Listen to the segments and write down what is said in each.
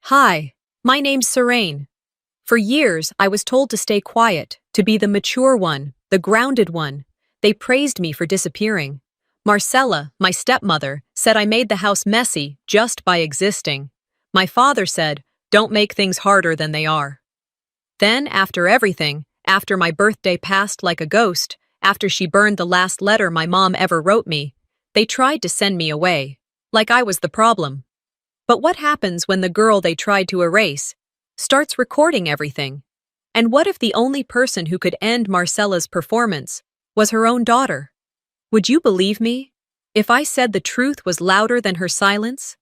Hi, my name's Serene. For years, I was told to stay quiet, to be the mature one, the grounded one. They praised me for disappearing. Marcella, my stepmother, said I made the house messy just by existing. My father said, don't make things harder than they are. Then, after everything, after my birthday passed like a ghost, after she burned the last letter my mom ever wrote me, they tried to send me away, like I was the problem. But what happens when the girl they tried to erase starts recording everything? And what if the only person who could end Marcella's performance was her own daughter? Would you believe me if I said the truth was louder than her silence?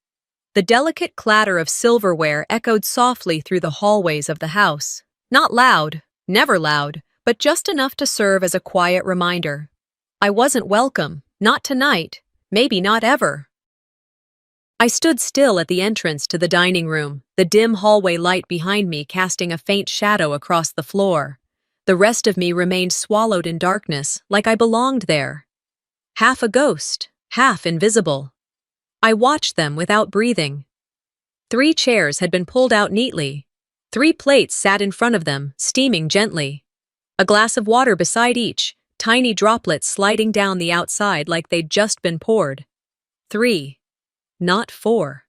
The delicate clatter of silverware echoed softly through the hallways of the house. Not loud, never loud, but just enough to serve as a quiet reminder. I wasn't welcome, not tonight, maybe not ever. I stood still at the entrance to the dining room, the dim hallway light behind me casting a faint shadow across the floor. The rest of me remained swallowed in darkness, like I belonged there. Half a ghost, half invisible. I watched them without breathing. 3 chairs had been pulled out neatly. 3 plates sat in front of them, steaming gently. A glass of water beside each, tiny droplets sliding down the outside like they'd just been poured. 3. Not 4.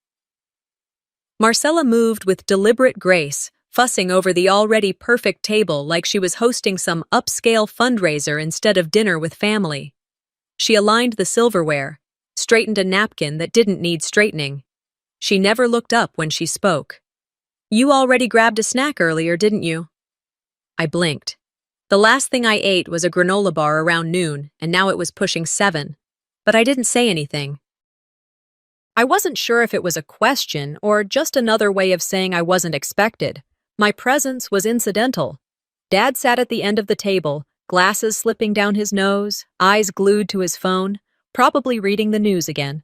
Marcella moved with deliberate grace, fussing over the already perfect table like she was hosting some upscale fundraiser instead of dinner with family. She aligned the silverware, straightened a napkin that didn't need straightening. She never looked up when she spoke. You already grabbed a snack earlier, didn't you? I blinked. The last thing I ate was a granola bar around noon, and now it was pushing 7. But I didn't say anything. I wasn't sure if it was a question or just another way of saying I wasn't expected. My presence was incidental. Dad sat at the end of the table, glasses slipping down his nose, eyes glued to his phone, probably reading the news again.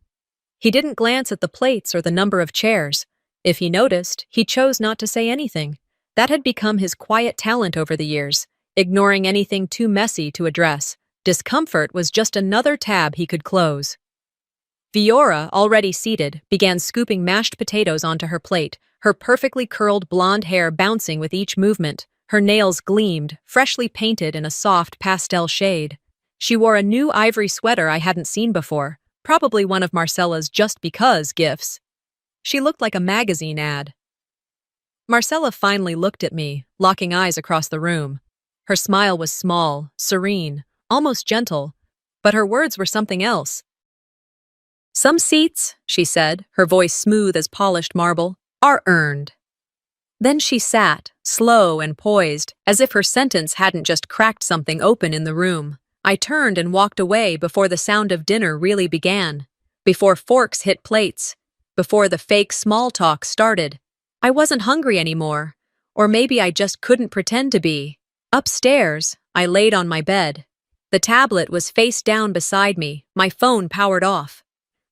He didn't glance at the plates or the number of chairs. If he noticed, he chose not to say anything. That had become his quiet talent over the years, ignoring anything too messy to address. Discomfort was just another tab he could close. Viora, already seated, began scooping mashed potatoes onto her plate, her perfectly curled blonde hair bouncing with each movement. Her nails gleamed, freshly painted in a soft pastel shade. She wore a new ivory sweater I hadn't seen before, probably one of Marcella's just because gifts. She looked like a magazine ad. Marcella finally looked at me, locking eyes across the room. Her smile was small, serene, almost gentle, but her words were something else. Some seats, she said, her voice smooth as polished marble, are earned. Then she sat, slow and poised, as if her sentence hadn't just cracked something open in the room. I turned and walked away before the sound of dinner really began, before forks hit plates, before the fake small talk started. I wasn't hungry anymore, or maybe I just couldn't pretend to be. Upstairs, I laid on my bed. The tablet was face down beside me, my phone powered off.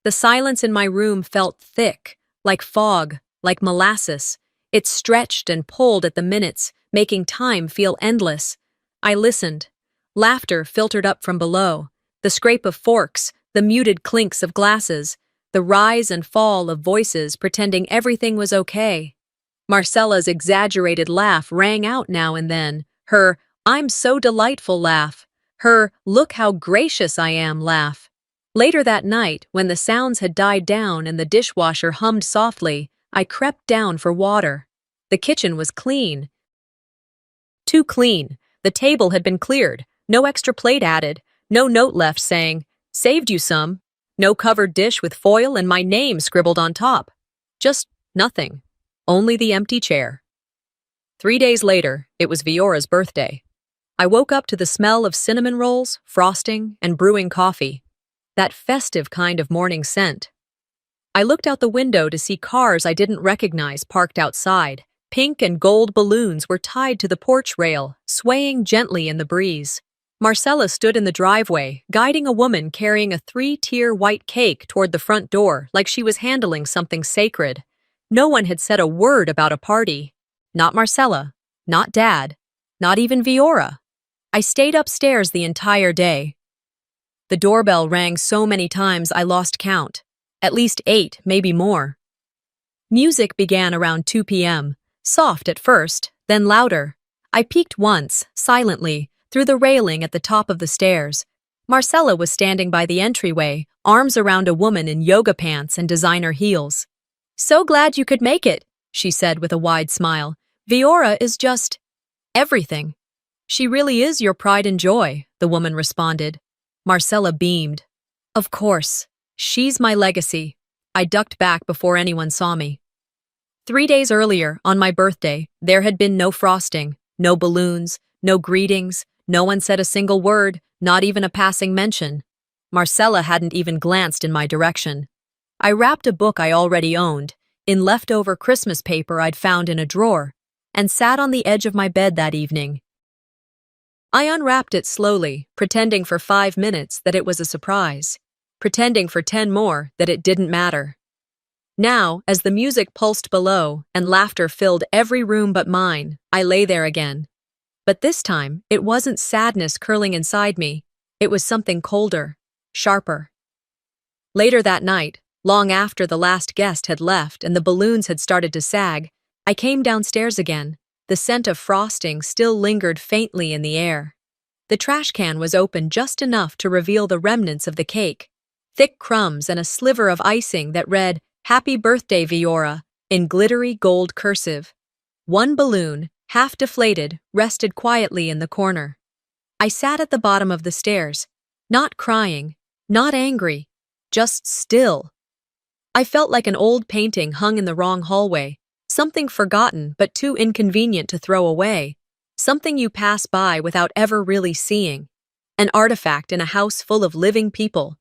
The silence in my room felt thick, like fog, like molasses. It stretched and pulled at the minutes, making time feel endless. I listened. Laughter filtered up from below, the scrape of forks, the muted clinks of glasses, the rise and fall of voices pretending everything was okay. Marcella's exaggerated laugh rang out now and then, her "I'm so delightful" laugh, her "look how gracious I am" laugh. Later that night, when the sounds had died down and the dishwasher hummed softly, I crept down for water. The kitchen was clean. Too clean. The table had been cleared, no extra plate added, no note left saying, "Saved you some," no covered dish with foil and my name scribbled on top. Just nothing. Only the empty chair. 3 days later, it was Viora's birthday. I woke up to the smell of cinnamon rolls, frosting, and brewing coffee. That festive kind of morning scent. I looked out the window to see cars I didn't recognize parked outside. Pink and gold balloons were tied to the porch rail, swaying gently in the breeze. Marcella stood in the driveway, guiding a woman carrying a 3-tier white cake toward the front door like she was handling something sacred. No one had said a word about a party. Not Marcella, not Dad, not even Viora. I stayed upstairs the entire day. The doorbell rang so many times I lost count. At least 8, maybe more. Music began around 2 p.m., soft at first, then louder. I peeked once, silently, through the railing at the top of the stairs. Marcella was standing by the entryway, arms around a woman in yoga pants and designer heels. "So glad you could make it," she said with a wide smile. "Viora is just everything." "She really is your pride and joy," the woman responded. Marcella beamed. "Of course. She's my legacy." I ducked back before anyone saw me. 3 days earlier, on my birthday, there had been no frosting, no balloons, no greetings, no one said a single word, not even a passing mention. Marcella hadn't even glanced in my direction. I wrapped a book I already owned, in leftover Christmas paper I'd found in a drawer, and sat on the edge of my bed that evening. I unwrapped it slowly, pretending for 5 minutes that it was a surprise, pretending for 10 more that it didn't matter. Now, as the music pulsed below and laughter filled every room but mine, I lay there again. But this time, it wasn't sadness curling inside me. It was something colder, sharper. Later that night, long after the last guest had left and the balloons had started to sag, I came downstairs again. The scent of frosting still lingered faintly in the air. The trash can was open just enough to reveal the remnants of the cake, thick crumbs and a sliver of icing that read, "Happy Birthday, Viora," in glittery gold cursive. One balloon, half deflated, rested quietly in the corner. I sat at the bottom of the stairs, not crying, not angry, just still. I felt like an old painting hung in the wrong hallway, something forgotten but too inconvenient to throw away, something you pass by without ever really seeing, an artifact in a house full of living people.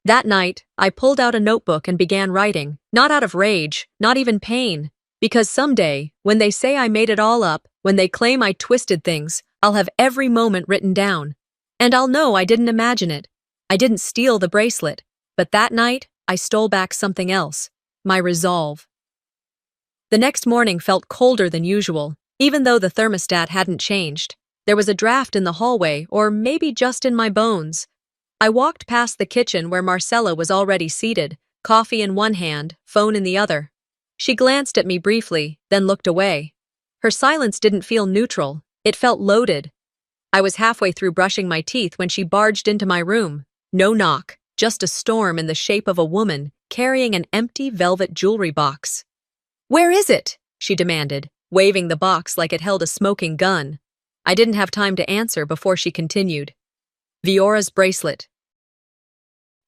That night, I pulled out a notebook and began writing, not out of rage, not even pain, because someday, when they say I made it all up, when they claim I twisted things, I'll have every moment written down. And I'll know I didn't imagine it. I didn't steal the bracelet, but that night, I stole back something else, my resolve. The next morning felt colder than usual, even though the thermostat hadn't changed. There was a draft in the hallway, or maybe just in my bones. I walked past the kitchen where Marcella was already seated, coffee in one hand, phone in the other. She glanced at me briefly, then looked away. Her silence didn't feel neutral, it felt loaded. I was halfway through brushing my teeth when she barged into my room. No knock, just a storm in the shape of a woman carrying an empty velvet jewelry box. "Where is it?" she demanded, waving the box like it held a smoking gun. I didn't have time to answer before she continued. "Viora's bracelet."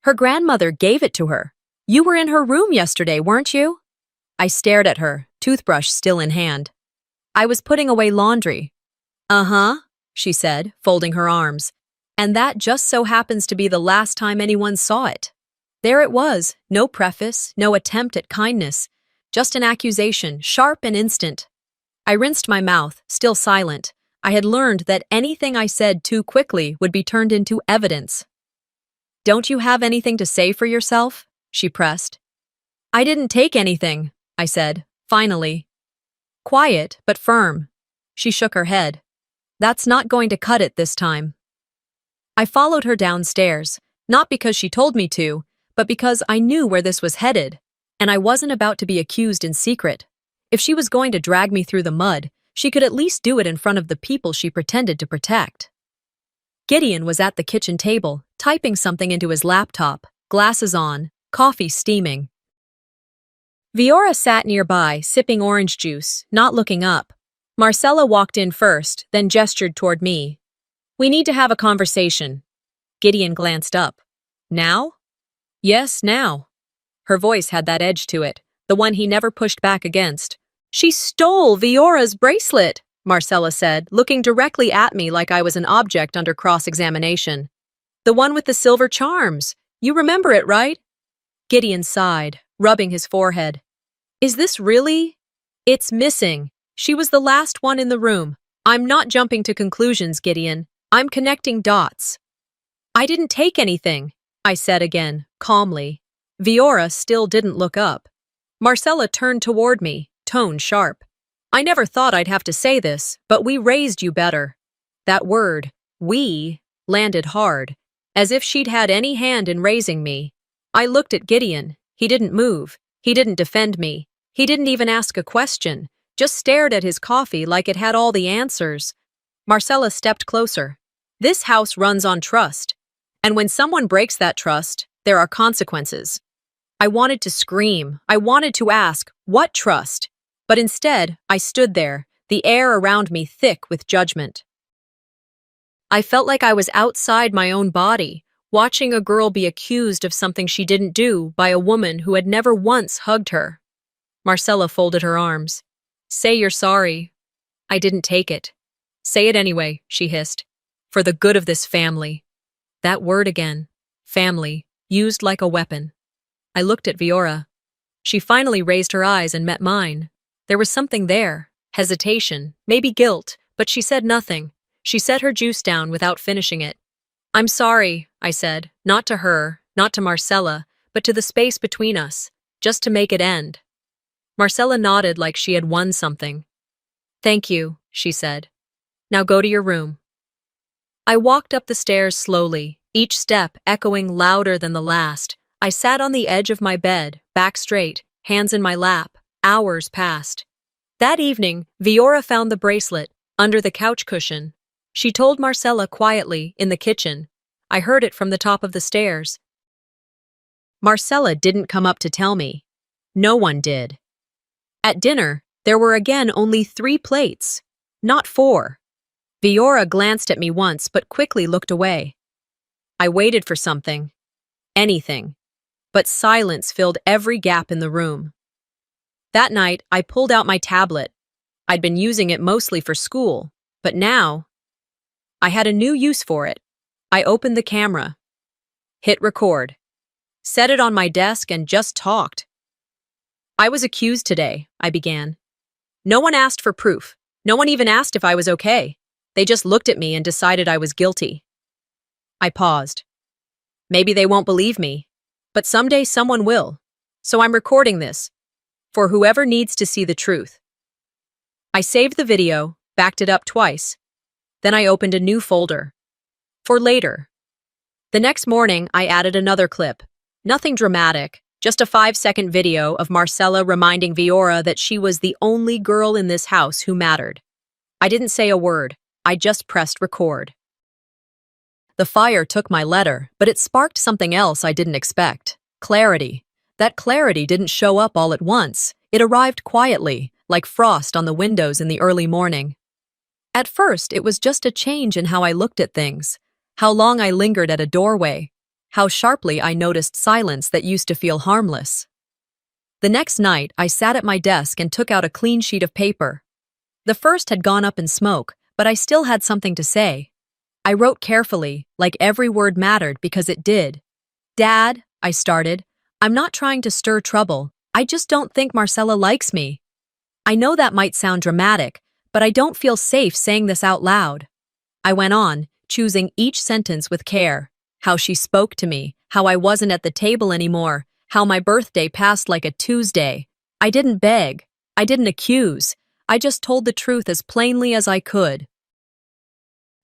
"Her grandmother gave it to her. You were in her room yesterday, weren't you?" I stared at her, toothbrush still in hand. "I was putting away laundry." "Uh-huh," she said, folding her arms. "And that just so happens to be the last time anyone saw it." There it was, no preface, no attempt at kindness, just an accusation, sharp and instant. I rinsed my mouth, still silent. I had learned that anything I said too quickly would be turned into evidence. "Don't you have anything to say for yourself?" she pressed. "I didn't take anything," I said, finally. Quiet, but firm. She shook her head. "That's not going to cut it this time." I followed her downstairs, not because she told me to, but because I knew where this was headed, and I wasn't about to be accused in secret. If she was going to drag me through the mud, she could at least do it in front of the people she pretended to protect. Gideon was at the kitchen table, typing something into his laptop, glasses on, coffee steaming. Viora sat nearby, sipping orange juice, not looking up. Marcella walked in first, then gestured toward me. "We need to have a conversation." Gideon glanced up. "Now?" "Yes, now." Her voice had that edge to it, the one he never pushed back against. "She stole Viora's bracelet," Marcella said, looking directly at me like I was an object under cross-examination. "The one with the silver charms. You remember it, right?" Gideon sighed, rubbing his forehead. "Is this really?" "It's missing. She was the last one in the room. I'm not jumping to conclusions, Gideon. I'm connecting dots." "I didn't take anything," I said again, calmly. Viora still didn't look up. Marcella turned toward me, tone sharp. "I never thought I'd have to say this, but we raised you better." That word, "we," landed hard, as if she'd had any hand in raising me. I looked at Gideon. He didn't move. He didn't defend me. He didn't even ask a question, just stared at his coffee like it had all the answers. Marcella stepped closer. This house runs on trust. And when someone breaks that trust, there are consequences. I wanted to scream. I wanted to ask, what trust? But instead, I stood there, the air around me thick with judgment. I felt like I was outside my own body, watching a girl be accused of something she didn't do by a woman who had never once hugged her. Marcella folded her arms. Say you're sorry. I didn't take it. Say it anyway, she hissed. For the good of this family. That word again. Family. Used like a weapon. I looked at Viora. She finally raised her eyes and met mine. There was something there. Hesitation. Maybe guilt. But she said nothing. She set her juice down without finishing it. I'm sorry, I said. Not to her. Not to Marcella. But to the space between us. Just to make it end. Marcella nodded like she had won something. Thank you, she said. Now go to your room. I walked up the stairs slowly, each step echoing louder than the last. I sat on the edge of my bed, back straight, hands in my lap. Hours passed. That evening, Viora found the bracelet under the couch cushion. She told Marcella quietly in the kitchen. I heard it from the top of the stairs. Marcella didn't come up to tell me. No one did. At dinner, there were again only 3 plates, not 4. Viora glanced at me once but quickly looked away. I waited for something. Anything. But silence filled every gap in the room. That night, I pulled out my tablet. I'd been using it mostly for school, but now, I had a new use for it. I opened the camera. Hit record. Set it on my desk and just talked. I was accused today, I began. No one asked for proof. No one even asked if I was okay. They just looked at me and decided I was guilty. I paused. Maybe they won't believe me, but someday someone will. So I'm recording this, for whoever needs to see the truth. I saved the video, backed it up twice. Then I opened a new folder. For later. The next morning, I added another clip. Nothing dramatic. Just a 5-second video of Marcella reminding Viora that she was the only girl in this house who mattered. I didn't say a word. I just pressed record. The fire took my letter, but it sparked something else I didn't expect. Clarity. That clarity didn't show up all at once. It arrived quietly, like frost on the windows in the early morning. At first, it was just a change in how I looked at things, how long I lingered at a doorway, how sharply I noticed silence that used to feel harmless. The next night, I sat at my desk and took out a clean sheet of paper. The first had gone up in smoke, but I still had something to say. I wrote carefully, like every word mattered because it did. Dad, I started, I'm not trying to stir trouble. I just don't think Marcella likes me. I know that might sound dramatic, but I don't feel safe saying this out loud. I went on, choosing each sentence with care. How she spoke to me, how I wasn't at the table anymore, how my birthday passed like a Tuesday. I didn't beg. I didn't accuse. I just told the truth as plainly as I could.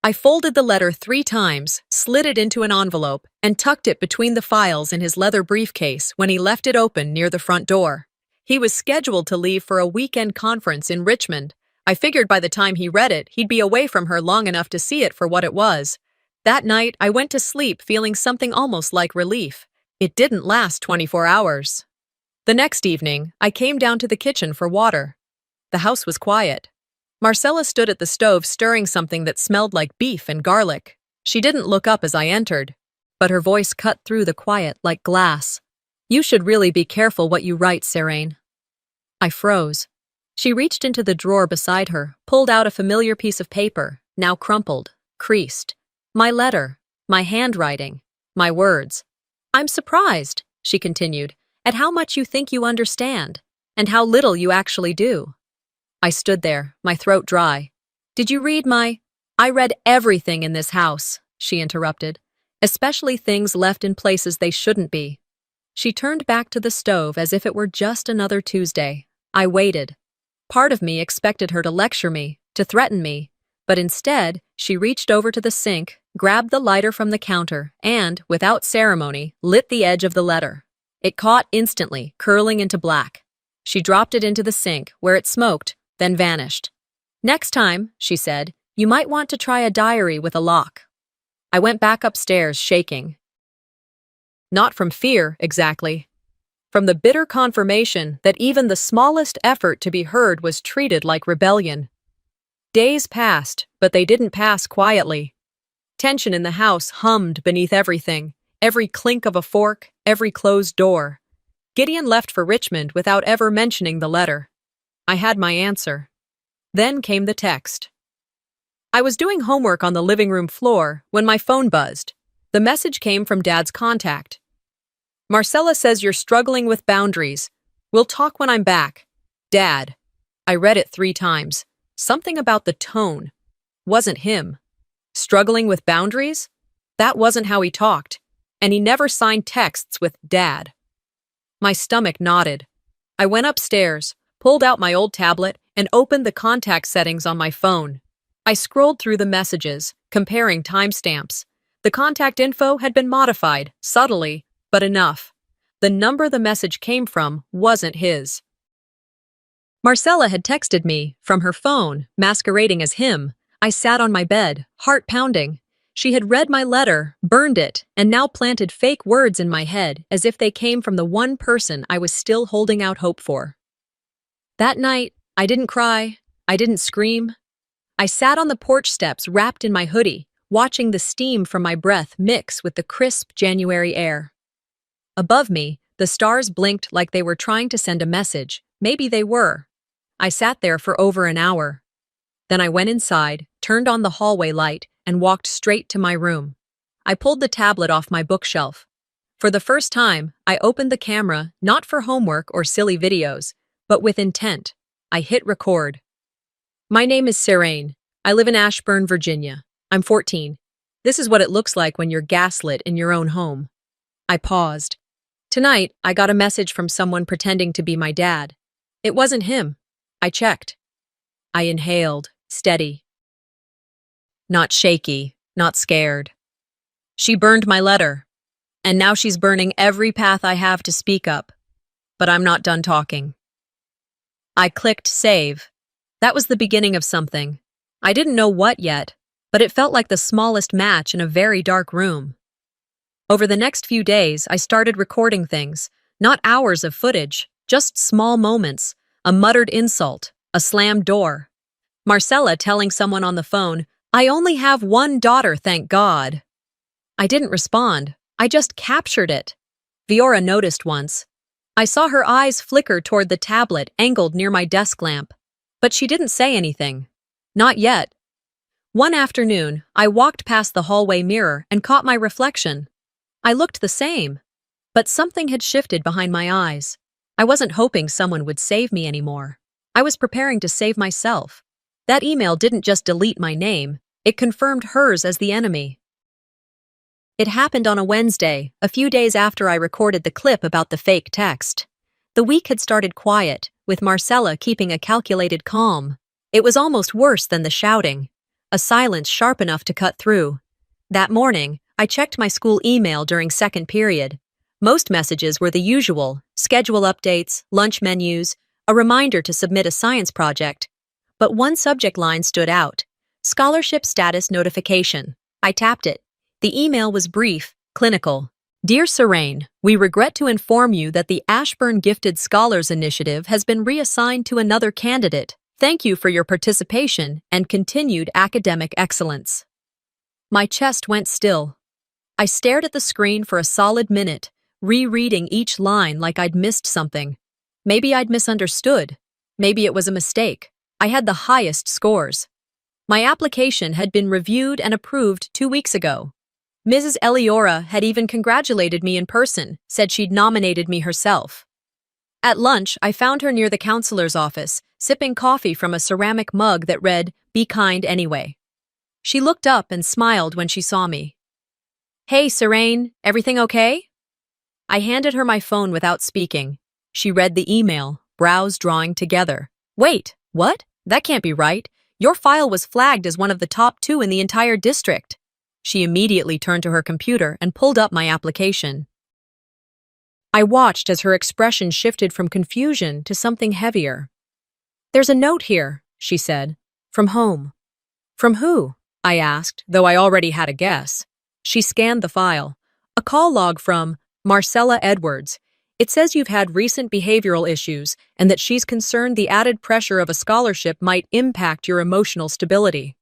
I folded the letter 3 times, slid it into an envelope, and tucked it between the files in his leather briefcase when he left it open near the front door. He was scheduled to leave for a weekend conference in Richmond. I figured by the time he read it, he'd be away from her long enough to see it for what it was. That night, I went to sleep feeling something almost like relief. It didn't last 24 hours. The next evening, I came down to the kitchen for water. The house was quiet. Marcella stood at the stove stirring something that smelled like beef and garlic. She didn't look up as I entered, but her voice cut through the quiet like glass. You should really be careful what you write, Serene. I froze. She reached into the drawer beside her, pulled out a familiar piece of paper, now crumpled, creased. My letter, my handwriting, my words. I'm surprised, she continued, at how much you think you understand, and how little you actually do. I stood there, my throat dry. Did you read my— I read everything in this house, she interrupted, especially things left in places they shouldn't be. She turned back to the stove as if it were just another Tuesday. I waited. Part of me expected her to lecture me, to threaten me, but instead, she reached over to the sink, grabbed the lighter from the counter, and, without ceremony, lit the edge of the letter. It caught instantly, curling into black. She dropped it into the sink, where it smoked, then vanished. "Next time," she said, "you might want to try a diary with a lock." I went back upstairs, shaking. Not from fear, exactly. From the bitter confirmation that even the smallest effort to be heard was treated like rebellion. Days passed, but they didn't pass quietly. Tension in the house hummed beneath everything, every clink of a fork, every closed door. Gideon left for Richmond without ever mentioning the letter. I had my answer. Then came the text. I was doing homework on the living room floor when my phone buzzed. The message came from Dad's contact. "Marcella says you're struggling with boundaries. We'll talk when I'm back. Dad." I read it 3 times. Something about the tone. Wasn't him. Struggling with boundaries? That wasn't how he talked. And he never signed texts with Dad. My stomach knotted. I went upstairs, pulled out my old tablet, and opened the contact settings on my phone. I scrolled through the messages, comparing timestamps. The contact info had been modified, subtly, but enough. The number the message came from wasn't his. Marcella had texted me, from her phone, masquerading as him. I sat on my bed, heart pounding. She had read my letter, burned it, and now planted fake words in my head as if they came from the one person I was still holding out hope for. That night, I didn't cry. I didn't scream. I sat on the porch steps wrapped in my hoodie, watching the steam from my breath mix with the crisp January air. Above me, the stars blinked like they were trying to send a message. Maybe they were. I sat there for over an hour. Then I went inside, turned on the hallway light, and walked straight to my room. I pulled the tablet off my bookshelf. For the first time, I opened the camera, not for homework or silly videos, but with intent. I hit record. "My name is Serene. I live in Ashburn, Virginia. I'm 14. This is what it looks like when you're gaslit in your own home." I paused. Tonight, I got a message from someone pretending to be my dad. It wasn't him. I checked. I inhaled, steady. Not shaky, not scared. She burned my letter, and now she's burning every path I have to speak up. But I'm not done talking. I clicked save. That was the beginning of something. I didn't know what yet, but it felt like the smallest match in a very dark room. Over the next few days, I started recording things, not hours of footage, just small moments, a muttered insult, a slammed door. Marcella telling someone on the phone, "I only have one daughter, thank God." I didn't respond. I just captured it. Viora noticed once. I saw her eyes flicker toward the tablet angled near my desk lamp. But she didn't say anything. Not yet. One afternoon, I walked past the hallway mirror and caught my reflection. I looked the same, but something had shifted behind my eyes. I wasn't hoping someone would save me anymore. I was preparing to save myself. That email didn't just delete my name, it confirmed hers as the enemy. It happened on a Wednesday, a few days after I recorded the clip about the fake text. The week had started quiet, with Marcella keeping a calculated calm. It was almost worse than the shouting, a silence sharp enough to cut through. That morning, I checked my school email during second period. Most messages were the usual: schedule updates, lunch menus, a reminder to submit a science project. But one subject line stood out: scholarship status notification. I tapped it. The email was brief, clinical. "Dear Serene, we regret to inform you that the Ashburn Gifted Scholars Initiative has been reassigned to another candidate. Thank you for your participation and continued academic excellence." My chest went still. I stared at the screen for a solid minute, rereading each line like I'd missed something. Maybe I'd misunderstood. Maybe it was a mistake. I had the highest scores. My application had been reviewed and approved 2 weeks ago. Mrs. Eliora had even congratulated me in person, said she'd nominated me herself. At lunch, I found her near the counselor's office, sipping coffee from a ceramic mug that read, "Be kind anyway." She looked up and smiled when she saw me. "Hey, Serene, everything okay?" I handed her my phone without speaking. She read the email, brows drawing together. "Wait, what? That can't be right. Your file was flagged as one of the top 2 in the entire district." She immediately turned to her computer and pulled up my application. I watched as her expression shifted from confusion to something heavier. "There's a note here," she said. "From home." "From who?" I asked, though I already had a guess. She scanned the file. "A call log from Marcella Edwards. It says you've had recent behavioral issues and that she's concerned the added pressure of a scholarship might impact your emotional stability."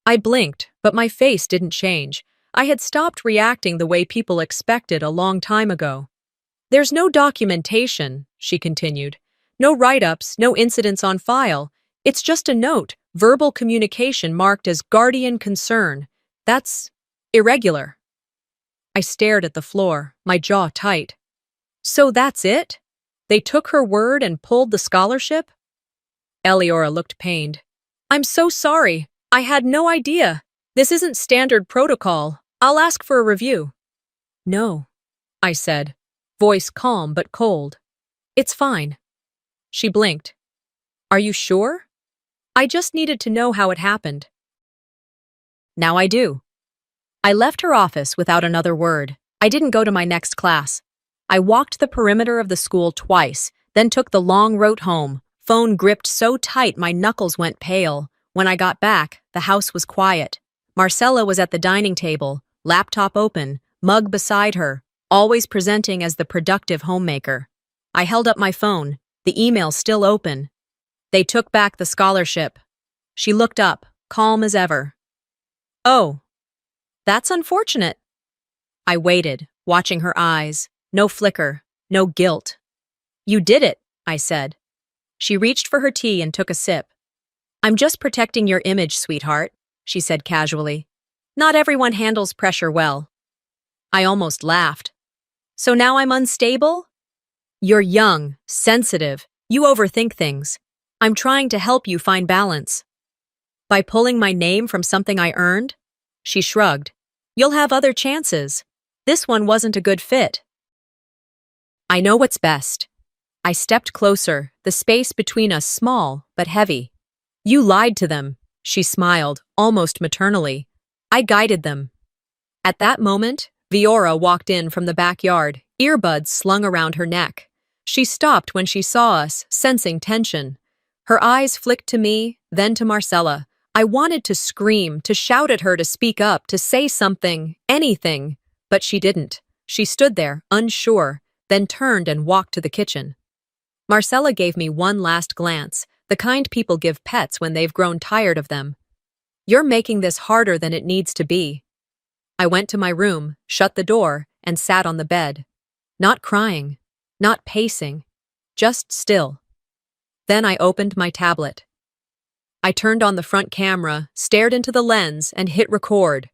I blinked, but my face didn't change. I had stopped reacting the way people expected a long time ago. "There's no documentation," she continued. "No write-ups, no incidents on file. It's just a note, verbal communication marked as guardian concern. That's irregular." I stared at the floor, my jaw tight. "So that's it? They took her word and pulled the scholarship?" Eleora looked pained. "I'm so sorry. I had no idea. This isn't standard protocol. I'll ask for a review." "No," I said, voice calm but cold. "It's fine." She blinked. "Are you sure?" "I just needed to know how it happened." "Now I do." I left her office without another word. I didn't go to my next class. I walked the perimeter of the school twice, then took the long route home, phone gripped so tight my knuckles went pale. When I got back, the house was quiet. Marcella was at the dining table, laptop open, mug beside her, always presenting as the productive homemaker. I held up my phone, the email still open. "They took back the scholarship." She looked up, calm as ever. "Oh, that's unfortunate." I waited, watching her eyes. No flicker, no guilt. "You did it," I said. She reached for her tea and took a sip. "I'm just protecting your image, sweetheart," she said casually. "Not everyone handles pressure well." I almost laughed. "So now I'm unstable?" "You're young, sensitive. You overthink things. I'm trying to help you find balance." "By pulling my name from something I earned?" She shrugged. "You'll have other chances. This one wasn't a good fit." "I know what's best." I stepped closer, the space between us small but heavy. "You lied to them," she smiled, almost maternally. "I guided them." At that moment, Viora walked in from the backyard, earbuds slung around her neck. She stopped when she saw us, sensing tension. Her eyes flicked to me, then to Marcella. I wanted to scream, to shout at her to speak up, to say something, anything, but she didn't. She stood there, unsure, then turned and walked to the kitchen. Marcella gave me one last glance, the kind people give pets when they've grown tired of them. "You're making this harder than it needs to be." I went to my room, shut the door, and sat on the bed. Not crying, not pacing, just still. Then I opened my tablet. I turned on the front camera, stared into the lens, and hit record.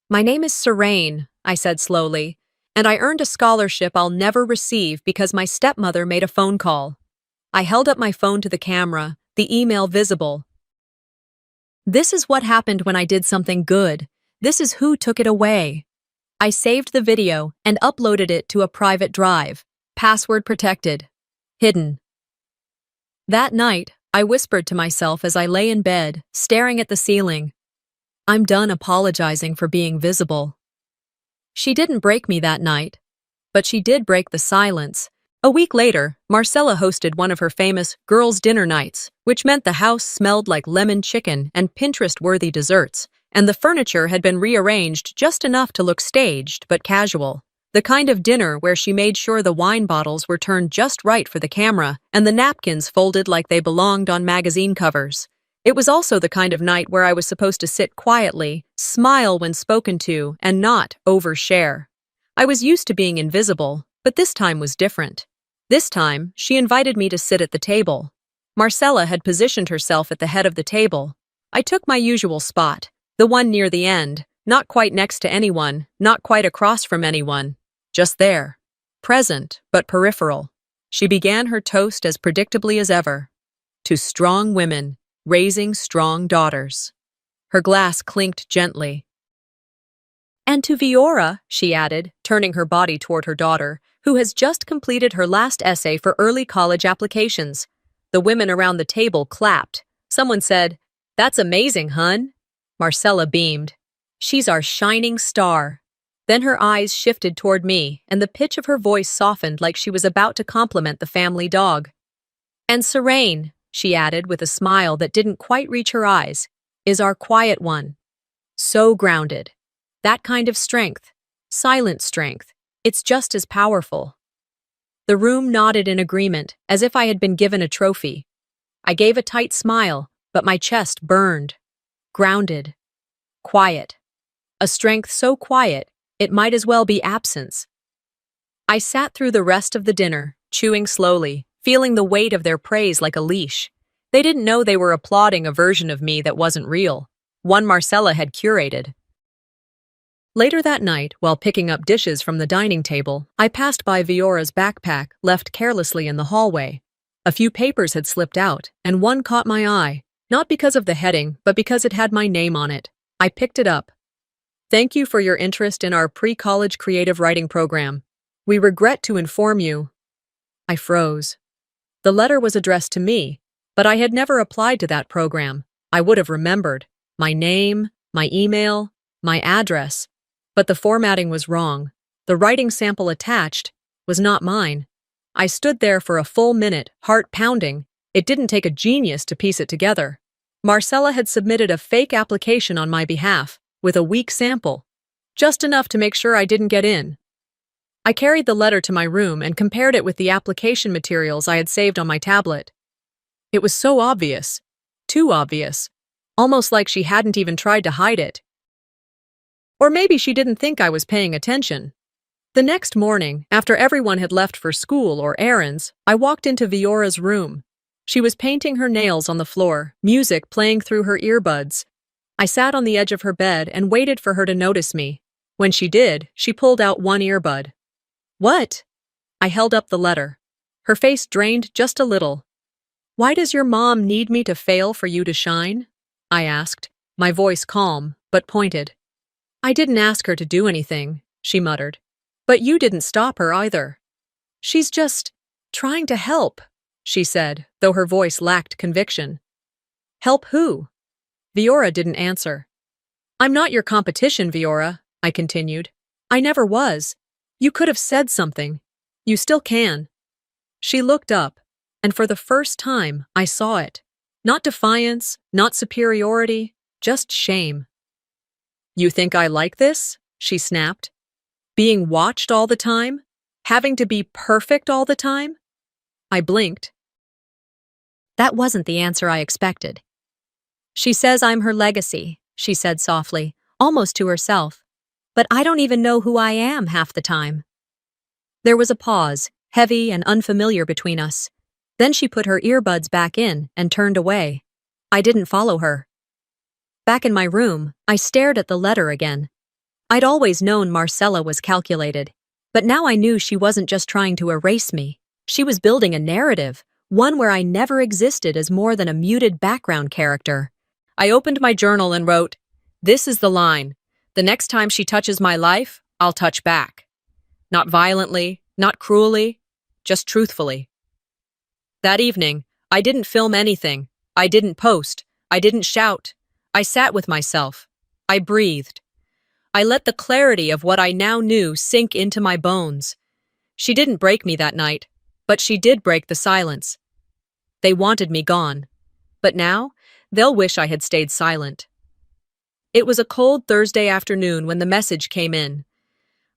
"My name is Serene," I said slowly, "and I earned a scholarship I'll never receive because my stepmother made a phone call." I held up my phone to the camera, the email visible. "This is what happened when I did something good. This is who took it away." I saved the video and uploaded it to a private drive, password protected, hidden. That night, I whispered to myself as I lay in bed, staring at the ceiling. "I'm done apologizing for being visible." She didn't break me that night, but she did break the silence. A week later, Marcella hosted one of her famous girls' dinner nights, which meant the house smelled like lemon chicken and Pinterest-worthy desserts, and the furniture had been rearranged just enough to look staged but casual. The kind of dinner where she made sure the wine bottles were turned just right for the camera and the napkins folded like they belonged on magazine covers. It was also the kind of night where I was supposed to sit quietly, smile when spoken to, and not overshare. I was used to being invisible, but this time was different. This time, she invited me to sit at the table. Marcella had positioned herself at the head of the table. I took my usual spot, the one near the end, not quite next to anyone, not quite across from anyone. Just there. Present, but peripheral. She began her toast as predictably as ever. "To strong women, raising strong daughters." Her glass clinked gently. "And to Viora," she added, turning her body toward her daughter, who has just completed her last essay for early college applications. The women around the table clapped. Someone said, "That's amazing, hun." Marcella beamed. "She's our shining star." Then her eyes shifted toward me, and the pitch of her voice softened like she was about to compliment the family dog. "And Serene," she added with a smile that didn't quite reach her eyes, "is our quiet one. So grounded. That kind of strength. Silent strength. It's just as powerful." The room nodded in agreement, as if I had been given a trophy. I gave a tight smile, but my chest burned. Grounded. Quiet. A strength so quiet, it might as well be absence. I sat through the rest of the dinner, chewing slowly, feeling the weight of their praise like a leash. They didn't know they were applauding a version of me that wasn't real, one Marcella had curated. Later that night, while picking up dishes from the dining table, I passed by Viora's backpack, left carelessly in the hallway. A few papers had slipped out, and one caught my eye, not because of the heading, but because it had my name on it. I picked it up. "Thank you for your interest in our pre-college creative writing program. We regret to inform you." I froze. The letter was addressed to me, but I had never applied to that program. I would have remembered my name, my email, my address, but the formatting was wrong. The writing sample attached was not mine. I stood there for a full minute, heart pounding. It didn't take a genius to piece it together. Marcella had submitted a fake application on my behalf, with a weak sample, just enough to make sure I didn't get in. I carried the letter to my room and compared it with the application materials I had saved on my tablet. It was so obvious. Too obvious. Almost like she hadn't even tried to hide it. Or maybe she didn't think I was paying attention. The next morning, after everyone had left for school or errands, I walked into Viora's room. She was painting her nails on the floor, music playing through her earbuds. I sat on the edge of her bed and waited for her to notice me. When she did, she pulled out one earbud. "What?" I held up the letter. Her face drained just a little. "Why does your mom need me to fail for you to shine?" I asked, my voice calm, but pointed. "I didn't ask her to do anything," she muttered. "But you didn't stop her either." "She's just trying to help," she said, though her voice lacked conviction. "Help who?" Viora didn't answer. "I'm not your competition, Viora," I continued. "I never was. You could have said something. You still can." She looked up, and for the first time, I saw it. Not defiance, not superiority, just shame. "You think I like this?" she snapped. "Being watched all the time? Having to be perfect all the time?" I blinked. That wasn't the answer I expected. "She says I'm her legacy," she said softly, almost to herself. "But I don't even know who I am half the time." There was a pause, heavy and unfamiliar between us. Then she put her earbuds back in and turned away. I didn't follow her. Back in my room, I stared at the letter again. I'd always known Marcella was calculated, but now I knew she wasn't just trying to erase me. She was building a narrative, one where I never existed as more than a muted background character. I opened my journal and wrote, "This is the line. The next time she touches my life, I'll touch back. Not violently, not cruelly, just truthfully." That evening, I didn't film anything. I didn't post. I didn't shout. I sat with myself. I breathed. I let the clarity of what I now knew sink into my bones. She didn't break me that night, but she did break the silence. They wanted me gone. But now, they'll wish I had stayed silent. It was a cold Thursday afternoon when the message came in.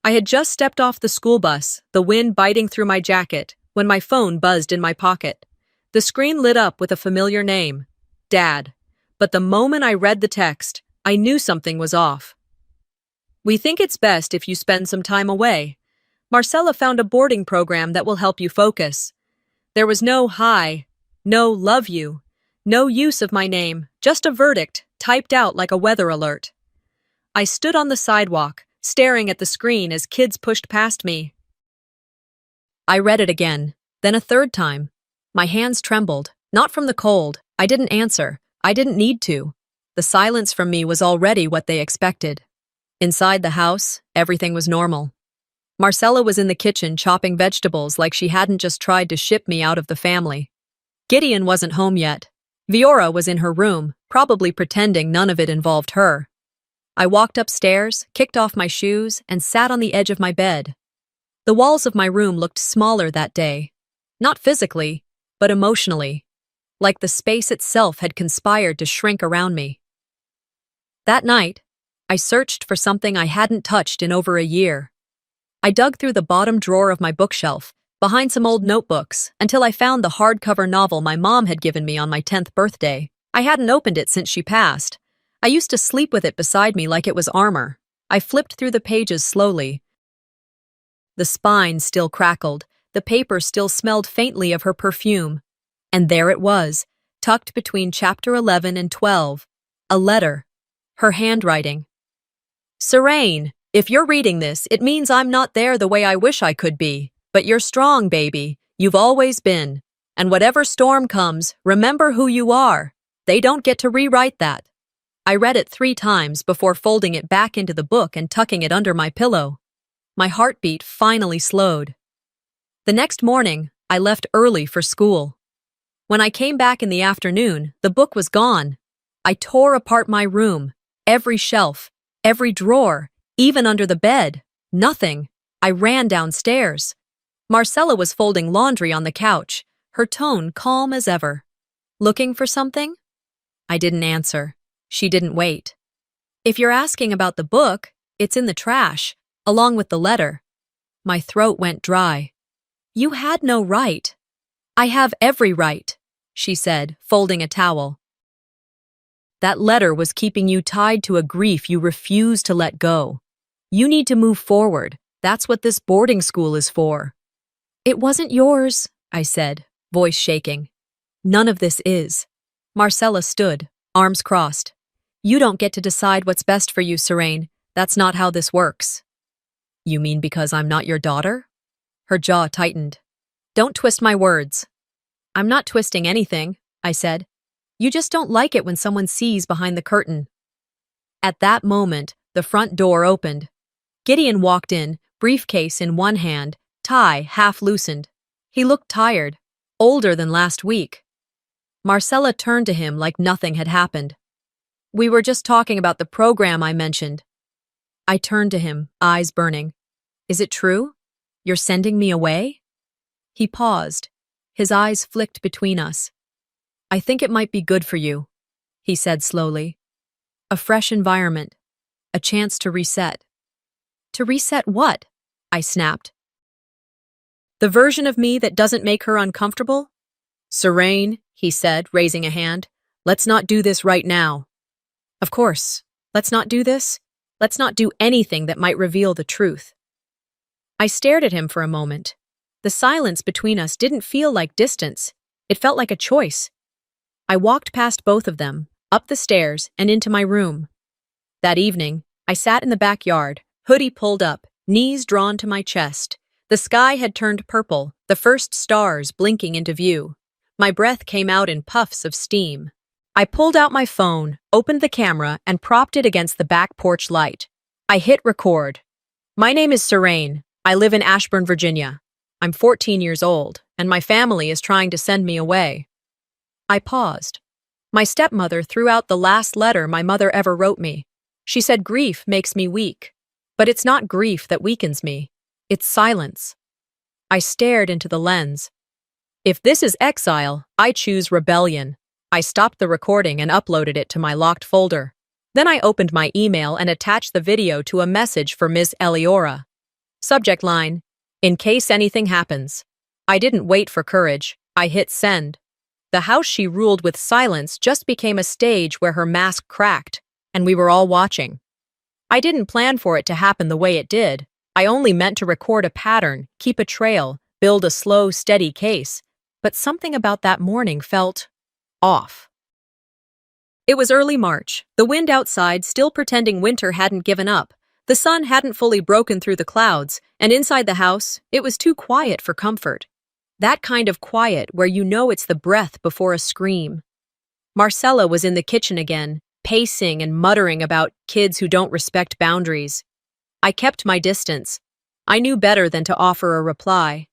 I had just stepped off the school bus, the wind biting through my jacket, when my phone buzzed in my pocket. The screen lit up with a familiar name, Dad. But the moment I read the text, I knew something was off. "We think it's best if you spend some time away. Marcella found a boarding program that will help you focus." There was no hi, no love you, no use of my name, just a verdict typed out like a weather alert. I stood on the sidewalk, staring at the screen as kids pushed past me. I read it again, then a third time. My hands trembled, not from the cold. I didn't answer. I didn't need to. The silence from me was already what they expected. Inside the house, everything was normal. Marcella was in the kitchen chopping vegetables like she hadn't just tried to ship me out of the family. Gideon wasn't home yet. Viora was in her room, probably pretending none of it involved her. I walked upstairs, kicked off my shoes, and sat on the edge of my bed. The walls of my room looked smaller that day. Not physically, but emotionally, like the space itself had conspired to shrink around me. That night, I searched for something I hadn't touched in over a year. I dug through the bottom drawer of my bookshelf, behind some old notebooks, until I found the hardcover novel my mom had given me on my 10th birthday. I hadn't opened it since she passed. I used to sleep with it beside me like it was armor. I flipped through the pages slowly. The spine still crackled, the paper still smelled faintly of her perfume. And there it was, tucked between chapter 11 and 12. A letter. Her handwriting. Serene, if you're reading this, it means I'm not there the way I wish I could be. But you're strong, baby. You've always been. And whatever storm comes, remember who you are. They don't get to rewrite that. I read it 3 times before folding it back into the book and tucking it under my pillow. My heartbeat finally slowed. The next morning, I left early for school. When I came back in the afternoon, the book was gone. I tore apart my room, every shelf, every drawer, even under the bed. Nothing. I ran downstairs. Marcella was folding laundry on the couch, her tone calm as ever. Looking for something? I didn't answer. She didn't wait. If you're asking about the book, it's in the trash, along with the letter. My throat went dry. You had no right. I have every right, she said, folding a towel. That letter was keeping you tied to a grief you refuse to let go. You need to move forward. That's what this boarding school is for. It wasn't yours, I said, voice shaking. None of this is. Marcella stood, arms crossed. You don't get to decide what's best for you, Serene. That's not how this works. You mean because I'm not your daughter? Her jaw tightened. Don't twist my words. I'm not twisting anything, I said. You just don't like it when someone sees behind the curtain. At that moment, the front door opened. Gideon walked in, briefcase in one hand, tie half loosened. He looked tired, older than last week. Marcella turned to him like nothing had happened. We were just talking about the program I mentioned. I turned to him, eyes burning. Is it true? You're sending me away? He paused. His eyes flicked between us. I think it might be good for you, he said slowly. A fresh environment. A chance to reset. To reset what? I snapped. The version of me that doesn't make her uncomfortable? Serene, he said, raising a hand. Let's not do this right now. Of course. Let's not do this. Let's not do anything that might reveal the truth. I stared at him for a moment. The silence between us didn't feel like distance. It felt like a choice. I walked past both of them, up the stairs, and into my room. That evening, I sat in the backyard, hoodie pulled up, knees drawn to my chest. The sky had turned purple, the first stars blinking into view. My breath came out in puffs of steam. I pulled out my phone, opened the camera, and propped it against the back porch light. I hit record. My name is Serene. I live in Ashburn, Virginia. I'm 14 years old, and my family is trying to send me away. I paused. My stepmother threw out the last letter my mother ever wrote me. She said grief makes me weak. But it's not grief that weakens me. It's silence. I stared into the lens. If this is exile, I choose rebellion. I stopped the recording and uploaded it to my locked folder. Then I opened my email and attached the video to a message for Ms. Eliora. Subject line, in case anything happens. I didn't wait for courage. I hit send. The house she ruled with silence just became a stage where her mask cracked, and we were all watching. I didn't plan for it to happen the way it did. I only meant to record a pattern, keep a trail, build a slow, steady case. But something about that morning felt off. It was early March, the wind outside still pretending winter hadn't given up. The sun hadn't fully broken through the clouds, and inside the house, it was too quiet for comfort. That kind of quiet where you know it's the breath before a scream. Marcella was in the kitchen again, pacing and muttering about kids who don't respect boundaries. I kept my distance. I knew better than to offer a reply.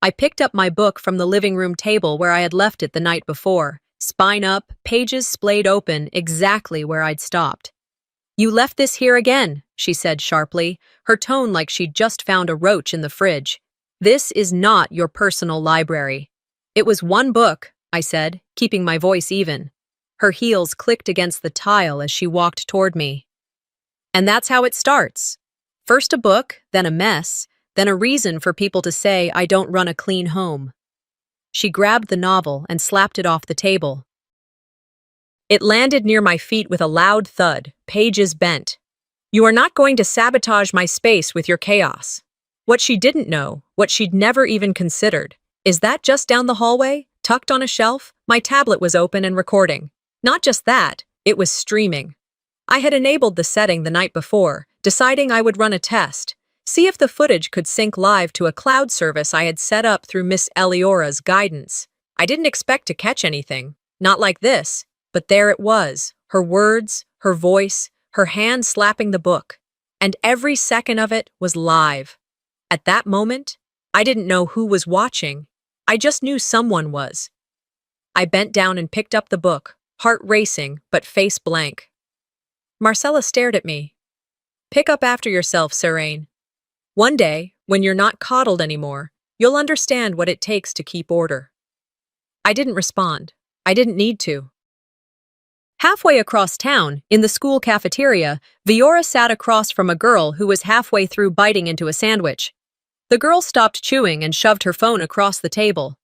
I picked up my book from the living room table where I had left it the night before, spine up, pages splayed open, exactly where I'd stopped. You left this here again, she said sharply, her tone like she'd just found a roach in the fridge. This is not your personal library. It was one book, I said, keeping my voice even. Her heels clicked against the tile as she walked toward me. And that's how it starts. First a book, then a mess, then a reason for people to say I don't run a clean home. She grabbed the novel and slapped it off the table. It landed near my feet with a loud thud, pages bent. You are not going to sabotage my space with your chaos. What she didn't know, what she'd never even considered, is that just down the hallway, tucked on a shelf, my tablet was open and recording. Not just that, it was streaming. I had enabled the setting the night before, deciding I would run a test, see if the footage could sync live to a cloud service I had set up through Miss Eliora's guidance. I didn't expect to catch anything, not like this, but there it was, her words, her voice, her hand slapping the book, and every second of it was live. At that moment, I didn't know who was watching, I just knew someone was. I bent down and picked up the book, heart racing but face blank. Marcella stared at me. Pick up after yourself, Serene. One day, when you're not coddled anymore, you'll understand what it takes to keep order. I didn't respond. I didn't need to. Halfway across town, in the school cafeteria, Viora sat across from a girl who was halfway through biting into a sandwich. The girl stopped chewing and shoved her phone across the table.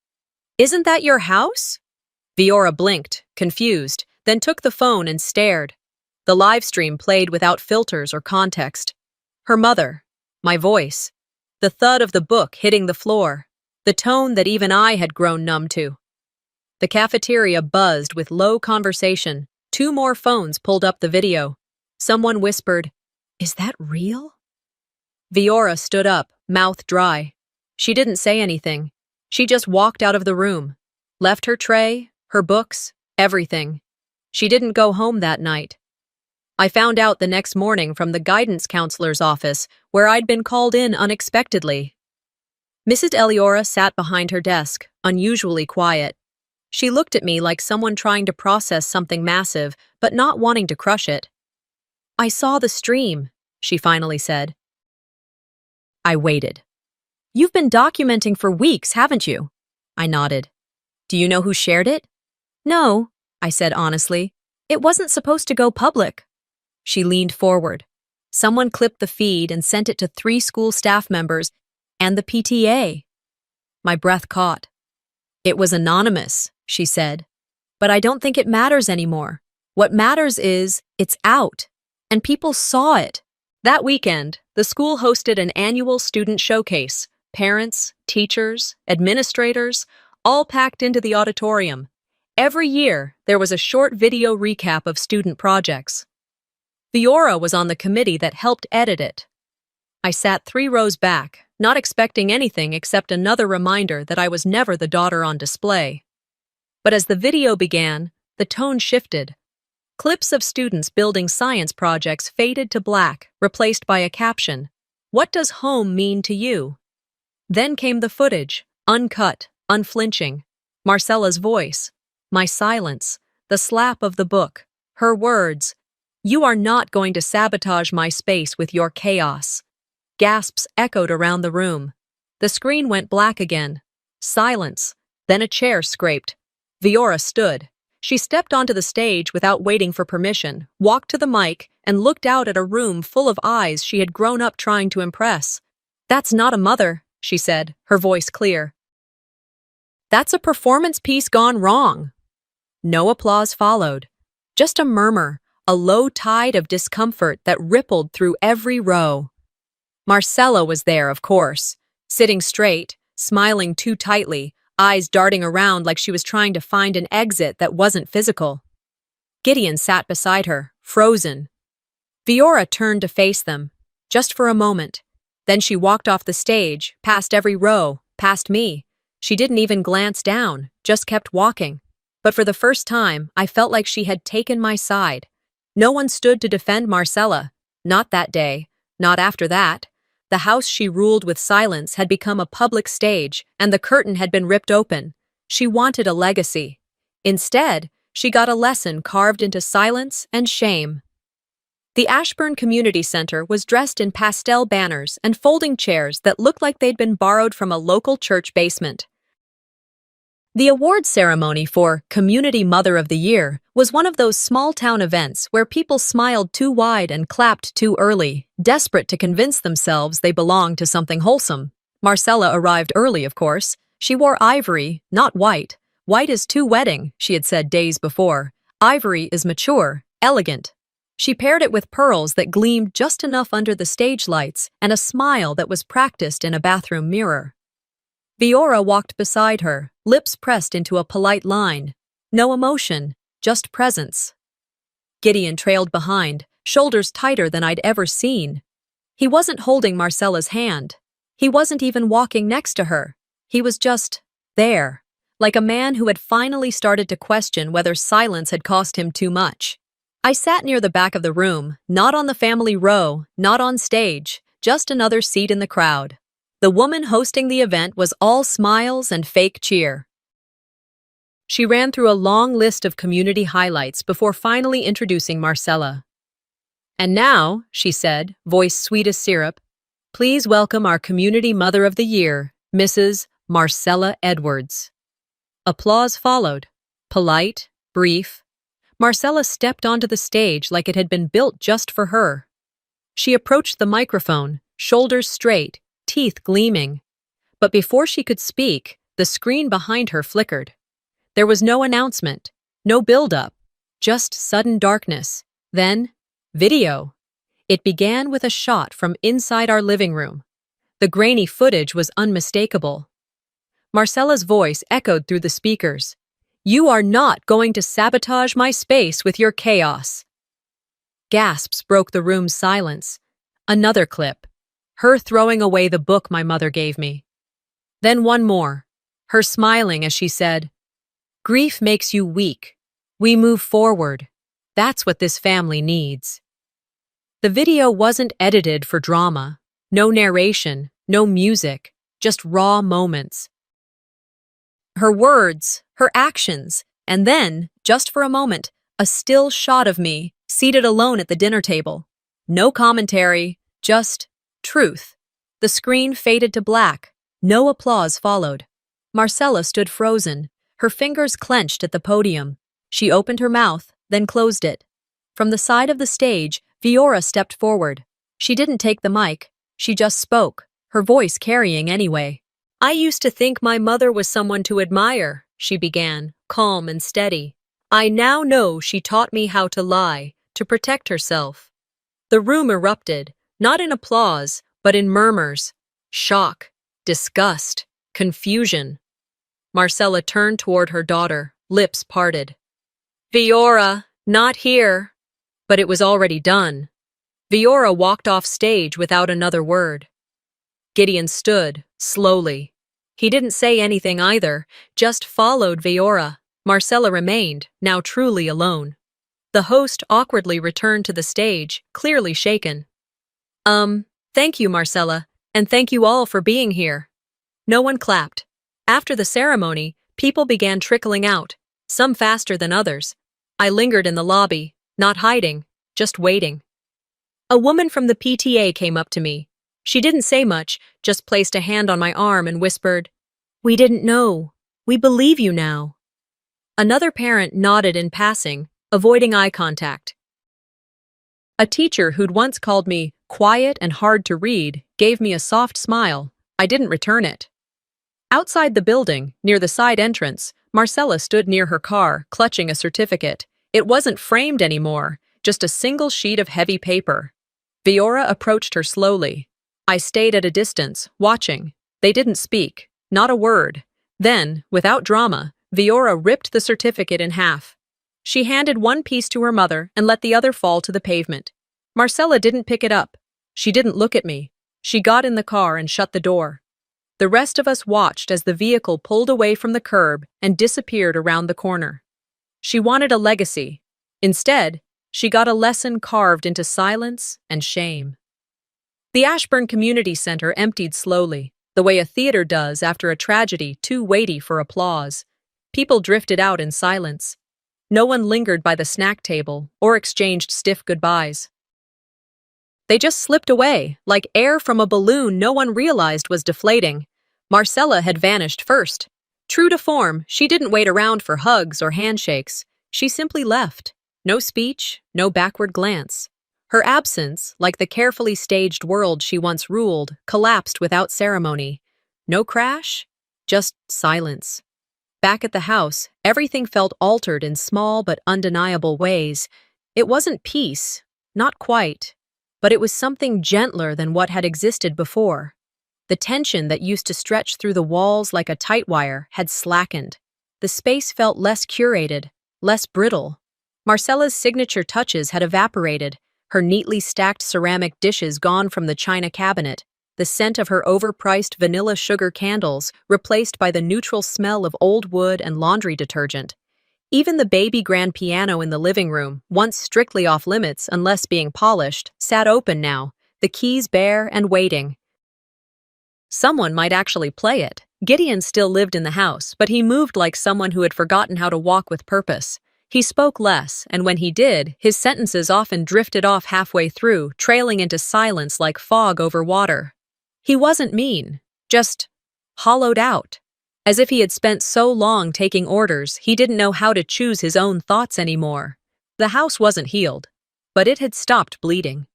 Isn't that your house? Viora blinked, confused, then took the phone and stared. The live stream played without filters or context. Her mother, my voice, the thud of the book hitting the floor, the tone that even I had grown numb to. The cafeteria buzzed with low conversation. 2 more phones pulled up the video. Someone whispered, "Is that real?" Viora stood up, mouth dry. She didn't say anything. She just walked out of the room. Left her tray, her books, everything. She didn't go home that night. I found out the next morning from the guidance counselor's office, where I'd been called in unexpectedly. Mrs. Eliora sat behind her desk, unusually quiet. She looked at me like someone trying to process something massive, but not wanting to crush it. I saw the stream, she finally said. I waited. You've been documenting for weeks, haven't you? I nodded. Do you know who shared it? No, I said honestly. It wasn't supposed to go public. She leaned forward. Someone clipped the feed and sent it to 3 school staff members and the PTA. My breath caught. It was anonymous, she said. But I don't think it matters anymore. What matters is it's out, and people saw it. That weekend, the school hosted an annual student showcase. Parents, teachers, administrators, all packed into the auditorium. Every year, there was a short video recap of student projects. Viora was on the committee that helped edit it. I sat 3 rows back, not expecting anything except another reminder that I was never the daughter on display. But as the video began, the tone shifted. Clips of students building science projects faded to black, replaced by a caption, "What does home mean to you?" Then came the footage, uncut, unflinching. Marcella's voice, my silence, the slap of the book, her words, "You are not going to sabotage my space with your chaos." Gasps echoed around the room. The screen went black again. Silence. Then a chair scraped. Viora stood. She stepped onto the stage without waiting for permission, walked to the mic, and looked out at a room full of eyes she had grown up trying to impress. "That's not a mother," she said, her voice clear. "That's a performance piece gone wrong." No applause followed. Just a murmur, a low tide of discomfort that rippled through every row. Marcella was there, of course, sitting straight, smiling too tightly, eyes darting around like she was trying to find an exit that wasn't physical. Gideon sat beside her, frozen. Viora turned to face them, just for a moment. Then she walked off the stage, past every row, past me. She didn't even glance down, just kept walking. But for the first time, I felt like she had taken my side. No one stood to defend Marcella. Not that day, not after that. The house she ruled with silence had become a public stage, and the curtain had been ripped open. She wanted a legacy. Instead, she got a lesson carved into silence and shame. The Ashburn Community Center was dressed in pastel banners and folding chairs that looked like they'd been borrowed from a local church basement. The award ceremony for Community Mother of the Year was one of those small-town events where people smiled too wide and clapped too early, desperate to convince themselves they belonged to something wholesome. Marcella arrived early, of course. She wore ivory, not white. White is too wedding, she had said days before. Ivory is mature, elegant. She paired it with pearls that gleamed just enough under the stage lights and a smile that was practiced in a bathroom mirror. Viora walked beside her, lips pressed into a polite line. No emotion, just presence. Gideon trailed behind, shoulders tighter than I'd ever seen. He wasn't holding Marcella's hand. He wasn't even walking next to her. He was just there, like a man who had finally started to question whether silence had cost him too much. I sat near the back of the room, not on the family row, not on stage, just another seat in the crowd. The woman hosting the event was all smiles and fake cheer. She ran through a long list of community highlights before finally introducing Marcella. "And now," she said, voice sweet as syrup, "please welcome our Community Mother of the Year, Mrs. Marcella Edwards." Applause followed, polite, brief. Marcella stepped onto the stage like it had been built just for her. She approached the microphone, shoulders straight, teeth gleaming. But before she could speak, the screen behind her flickered. There was no announcement, no build-up, just sudden darkness. Then, video. It began with a shot from inside our living room. The grainy footage was unmistakable. Marcella's voice echoed through the speakers. "You are not going to sabotage my space with your chaos." Gasps broke the room's silence. Another clip. Her throwing away the book my mother gave me. Then one more. Her smiling as she said, "Grief makes you weak. We move forward. That's what this family needs." The video wasn't edited for drama. No narration, no music, just raw moments. Her words, her actions, and then, just for a moment, a still shot of me, seated alone at the dinner table. No commentary, just truth. The screen faded to black. No applause followed. Marcella stood frozen, her fingers clenched at the podium. She opened her mouth, then closed it. From the side of the stage, Viora stepped forward. She didn't take the mic. She just spoke, her voice carrying anyway. "I used to think my mother was someone to admire," she began, calm and steady. "I now know she taught me how to lie, to protect herself." The room erupted, not in applause, but in murmurs. Shock, disgust, confusion. Marcella turned toward her daughter, lips parted. "Viora, not here." But it was already done. Viora walked off stage without another word. Gideon stood, slowly. He didn't say anything either, just followed Viora. Marcella remained, now truly alone. The host awkwardly returned to the stage, clearly shaken. Thank you, Marcella, and thank you all for being here." No one clapped. After the ceremony, people began trickling out, some faster than others. I lingered in the lobby, not hiding, just waiting. A woman from the PTA came up to me. She didn't say much, just placed a hand on my arm and whispered, "We didn't know. We believe you now." Another parent nodded in passing, avoiding eye contact. A teacher who'd once called me quiet and hard to read gave me a soft smile. I didn't return it. Outside the building, near the side entrance, Marcella stood near her car, clutching a certificate. It wasn't framed anymore, just a single sheet of heavy paper. Viora approached her slowly. I stayed at a distance, watching. They didn't speak, not a word. Then, without drama, Viora ripped the certificate in half. She handed one piece to her mother and let the other fall to the pavement. Marcella didn't pick it up. She didn't look at me. She got in the car and shut the door. The rest of us watched as the vehicle pulled away from the curb and disappeared around the corner. She wanted a legacy. Instead, she got a lesson carved into silence and shame. The Ashburn Community Center emptied slowly, the way a theater does after a tragedy too weighty for applause. People drifted out in silence. No one lingered by the snack table or exchanged stiff goodbyes. They just slipped away, like air from a balloon no one realized was deflating. Marcella had vanished first. True to form, she didn't wait around for hugs or handshakes. She simply left. No speech, no backward glance. Her absence, like the carefully staged world she once ruled, collapsed without ceremony. No crash, just silence. Back at the house, everything felt altered in small but undeniable ways. It wasn't peace, not quite, but it was something gentler than what had existed before. The tension that used to stretch through the walls like a tight wire had slackened. The space felt less curated, less brittle. Marcella's signature touches had evaporated, her neatly stacked ceramic dishes gone from the china cabinet, the scent of her overpriced vanilla sugar candles replaced by the neutral smell of old wood and laundry detergent. Even the baby grand piano in the living room, once strictly off limits unless being polished, sat open now, the keys bare and waiting. Someone might actually play it. Gideon still lived in the house, but he moved like someone who had forgotten how to walk with purpose. He spoke less, and when he did, his sentences often drifted off halfway through, trailing into silence like fog over water. He wasn't mean, just hollowed out. As if he had spent so long taking orders, he didn't know how to choose his own thoughts anymore. The house wasn't healed, but it had stopped bleeding.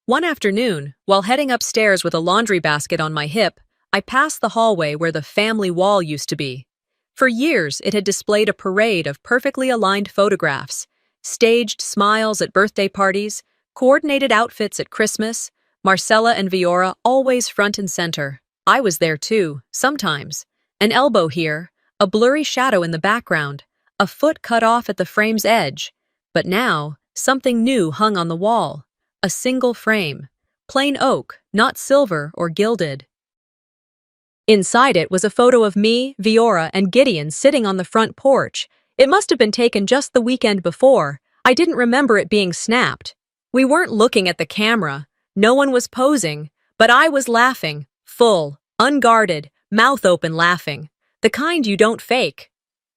One afternoon, while heading upstairs with a laundry basket on my hip, I passed the hallway where the family wall used to be. For years, it had displayed a parade of perfectly aligned photographs, staged smiles at birthday parties, coordinated outfits at Christmas, Marcella and Viora always front and center. I was there too, sometimes. An elbow here, a blurry shadow in the background, a foot cut off at the frame's edge. But now, something new hung on the wall. A single frame. Plain oak, not silver or gilded. Inside it was a photo of me, Viora, and Gideon sitting on the front porch. It must have been taken just the weekend before. I didn't remember it being snapped. We weren't looking at the camera. No one was posing, but I was laughing, full, unguarded, mouth open laughing, the kind you don't fake.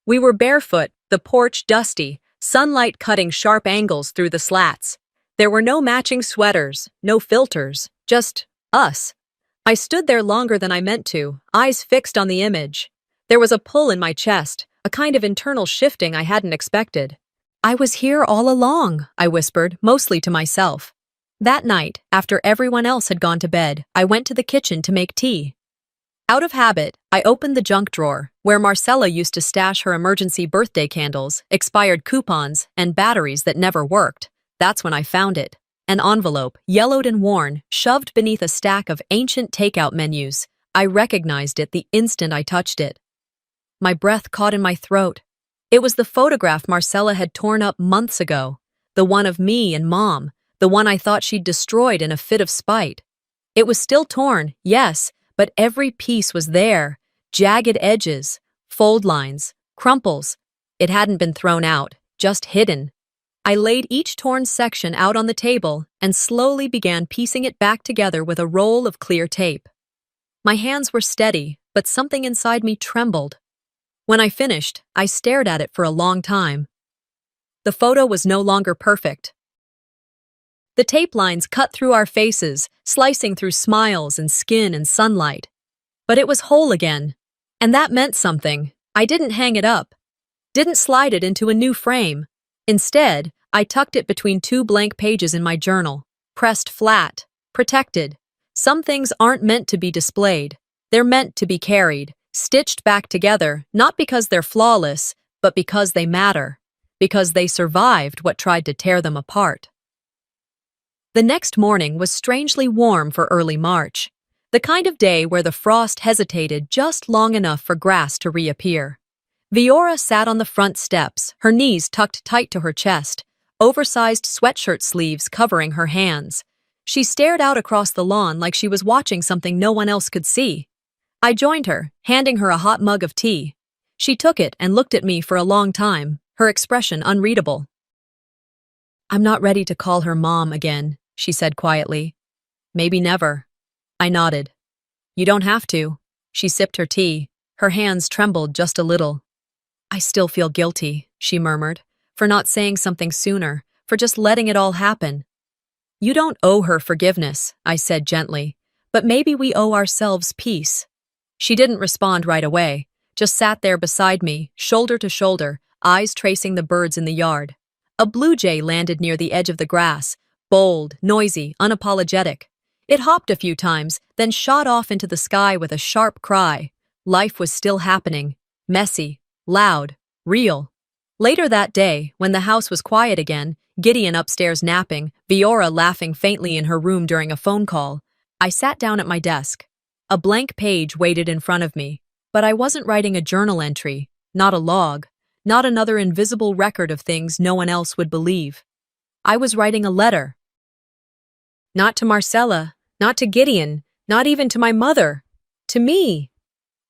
We were barefoot, the porch dusty, sunlight cutting sharp angles through the slats. There were no matching sweaters, no filters, just us. I stood there longer than I meant to, eyes fixed on the image. There was a pull in my chest, a kind of internal shifting I hadn't expected. I was here all along, I whispered, mostly to myself. That night, after everyone else had gone to bed, I went to the kitchen to make tea. Out of habit, I opened the junk drawer, where Marcella used to stash her emergency birthday candles, expired coupons, and batteries that never worked. That's when I found it. An envelope, yellowed and worn, shoved beneath a stack of ancient takeout menus. I recognized it the instant I touched it. My breath caught in my throat. It was the photograph Marcella had torn up months ago. The one of me and Mom. The one I thought she'd destroyed in a fit of spite. It was still torn, yes, but every piece was there. Jagged edges, fold lines, crumples. It hadn't been thrown out, just hidden. I laid each torn section out on the table and slowly began piecing it back together with a roll of clear tape. My hands were steady, but something inside me trembled. When I finished, I stared at it for a long time. The photo was no longer perfect. The tape lines cut through our faces, slicing through smiles and skin and sunlight. But it was whole again, and that meant something. I didn't hang it up, didn't slide it into a new frame. Instead, I tucked it between two blank pages in my journal, pressed flat, protected. Some things aren't meant to be displayed. They're meant to be carried, stitched back together, not because they're flawless, but because they matter, because they survived what tried to tear them apart. The next morning was strangely warm for early March, the kind of day where the frost hesitated just long enough for grass to reappear. Viora sat on the front steps, her knees tucked tight to her chest, oversized sweatshirt sleeves covering her hands. She stared out across the lawn like she was watching something no one else could see. I joined her, handing her a hot mug of tea. She took it and looked at me for a long time, her expression unreadable. "I'm not ready to call her Mom again," she said quietly. "Maybe never." I nodded. "You don't have to." She sipped her tea. Her hands trembled just a little. "I still feel guilty," she murmured, "for not saying something sooner, for just letting it all happen." You don't owe her forgiveness, I said gently, but maybe we owe ourselves peace. She didn't respond right away, just sat there beside me, shoulder to shoulder, eyes tracing the birds in the yard. A blue jay landed near the edge of the grass, bold, noisy, unapologetic. It hopped a few times, then shot off into the sky with a sharp cry. Life was still happening, messy, loud, real. Later that day, when the house was quiet again, Gideon upstairs napping, Viora laughing faintly in her room during a phone call, I sat down at my desk. A blank page waited in front of me, but I wasn't writing a journal entry, not a log, not another invisible record of things no one else would believe. I was writing a letter. Not to Marcella, not to Gideon, not even to my mother. To me.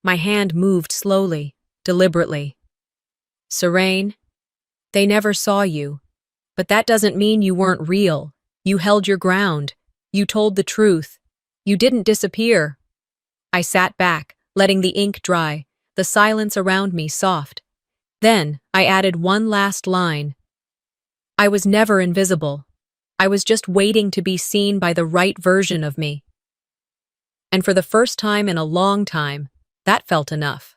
My hand moved slowly, deliberately. Serene, they never saw you. But that doesn't mean you weren't real. You held your ground. You told the truth. You didn't disappear. I sat back, letting the ink dry, the silence around me soft. Then I added one last line. I was never invisible. I was just waiting to be seen by the right version of me. And for the first time in a long time, that felt enough.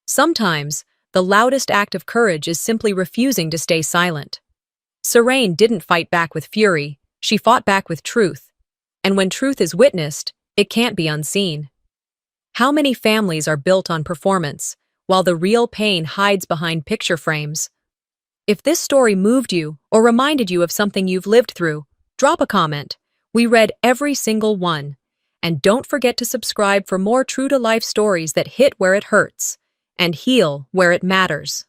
Sometimes, the loudest act of courage is simply refusing to stay silent. Serene didn't fight back with fury, she fought back with truth. And when truth is witnessed, it can't be unseen. How many families are built on performance, while the real pain hides behind picture frames? If this story moved you or reminded you of something you've lived through, drop a comment. We read every single one. And don't forget to subscribe for more true-to-life stories that hit where it hurts and heal where it matters.